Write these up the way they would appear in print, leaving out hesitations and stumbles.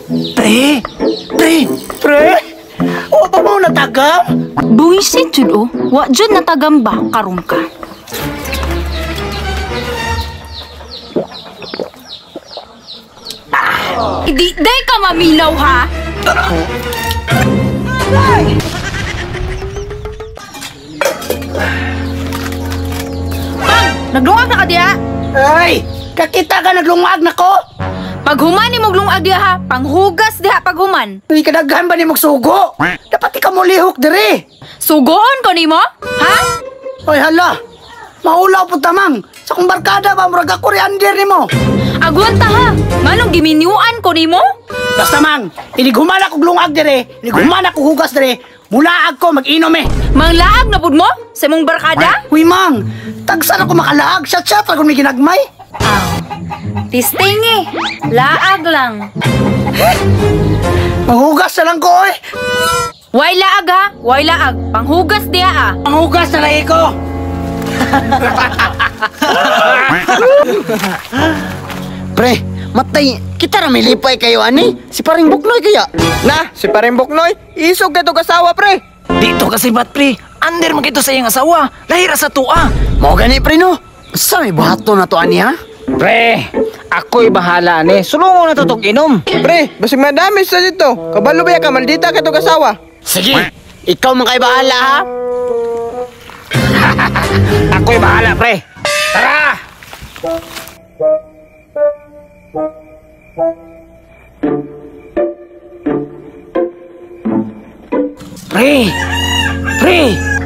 Pre! O pa mo natagam? Buwisit jud o, wa jud natagam ba karon ka? Di day ka maminaw ha? Pag, naglungag na ka diha? Ay! Kakita ka naglungag na ko? Pag human ni mong lungag diha ha, panghugas diha pag human. Uy, kadaghan ba ni magsugo? Dapat ikaw mo lihok dire. Sugoon ko nimo? Ha? Oy, hala! Maulaw po tamang! Sa kong barkada ba, murag ako riander ni mo! Agwanta ha, manong giminyuan ko nimo? Basta mang, iniguman ako glungag dire, iniguman ako hugas dire, mulaag ko mag-inom eh! Manglaag na pud mo sa imong barkada? Uy, mang! Tagsan ako makalaag, shot-shot ako may ginagmay! Tisting eh, laag lang. Manghugas na lang ko eh! Way laag ha, way laag. Panghugas diha ah. Manghugas na lang ko! Pre, matay, kita na may lipay kayo ani. Si paring Buknoy kaya. Na, si paring Buknoy, isog ka to kasawa, pre. Dito kasi bat pre, under man kito sa iyang asawa, lahira sa tua. Mao gani pre no. Sa may buhato na to ani ha? Pre, ako'y bahala ni. Sulungo na to tong inom. Pre, basig madami sa dito. Kabalo ba ka, maldita ka to kasawa. Sige, ikaw man kay bahala ha. Ako'y bahala, pre. Tara!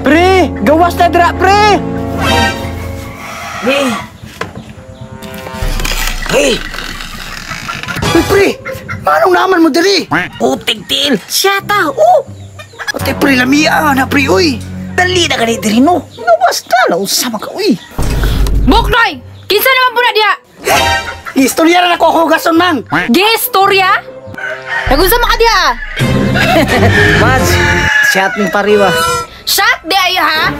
Pre, gawas na dra, pre. Uy, pre! Manong naman mo diri? Utig til, siya ta, Pati pre, lamia na pre, uy! dali na ganit rin no. Gawas na, nausama ka, uy. Buknoy, kinsa naman po na diha? Istorya na ako hugason, mang! Gistorya? Nagunsama ka diha ah. Mads, shot ni pariwa. Shot di ayo ha?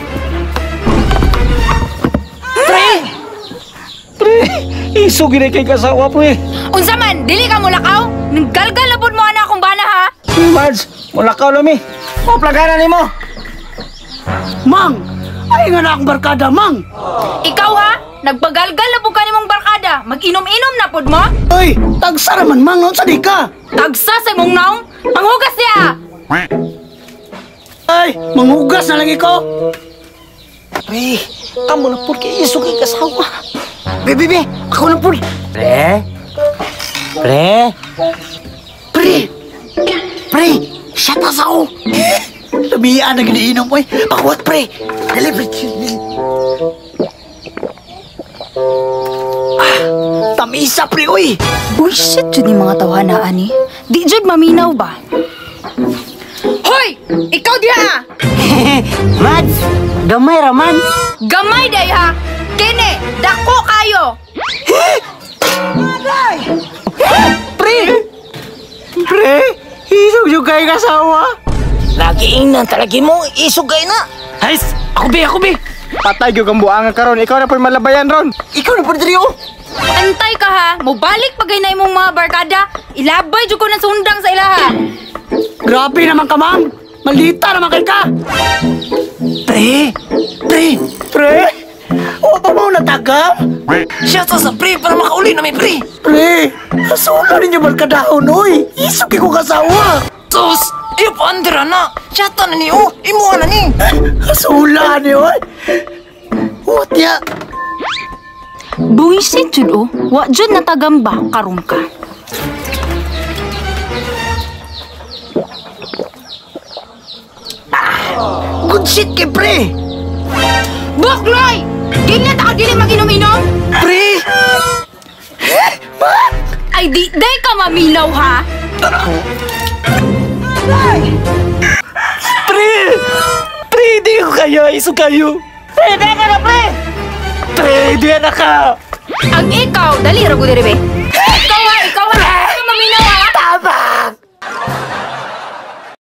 Isog gini kay kasawa, pre. Unsa man, dili ka mulakaw? Nanggalgal na pud mo ana akong bana ha? Mads, wala ka lami. O, plaganan ni mo. Mang! Ay nga na akong barkada, mang! Ikaw ha? Nagpagalgal na pud ka nimong barkada. Mag-inom-inom na pud mo? Uy! Tagsa naman, mang! Noon sa di ka! Tagsa sa imong naong. Panghugas diha. Ay! Manghugas na lang ikaw! Pre, kamo na po kay isog kay kasawa. Bebe! Ako na po! Pre? Pre! Siya ta sa ako! Lamia na giniinom mo eh! Pakuwat, pre! Dali, pre! Tamisa, pre, uy! Bullshit jud ni mga tawhanaan ni. Di jud maminaw ba? Hoy! Ikaw diha! Mads, gamay raman. Gamay day ha! Kene, dako kayo! Pre! Isog yung kayo kasawa! Nagiinan talagi mo, isog kay na. Hays! Ako be! Patay gyud ang buangan karon. Ikaw na po malabayan ron. Ikaw na po diri, oh! Antay ka ha! Mubalik pagay na imong mga barkada. Ilabay jud ko ng sundang sa ilaha. Grabe naman ka, mang! Maldita naman kay ka! Pre! O pa mo natagam? Siya sa pre, para makauli na may pre. Pre! Asula ninyo barkadahon, uy! Isog ko kasawa! Sus, iyo pa andira na. Siya ta na ni, imuha na ni. Asula niyo, uy! Utya! Buwisit jud o. Wa jud natagamba karon ka. Good shit kay pre! Bukloy! Ganyan ta ka dili mag-inom-inom? Pre! Ay di day ka maminaw ha? Pre, di ko kayo, isog kayo. Pre, di ka na pre. Pre, di na ka. Ang ikaw, dali ra ko diri be.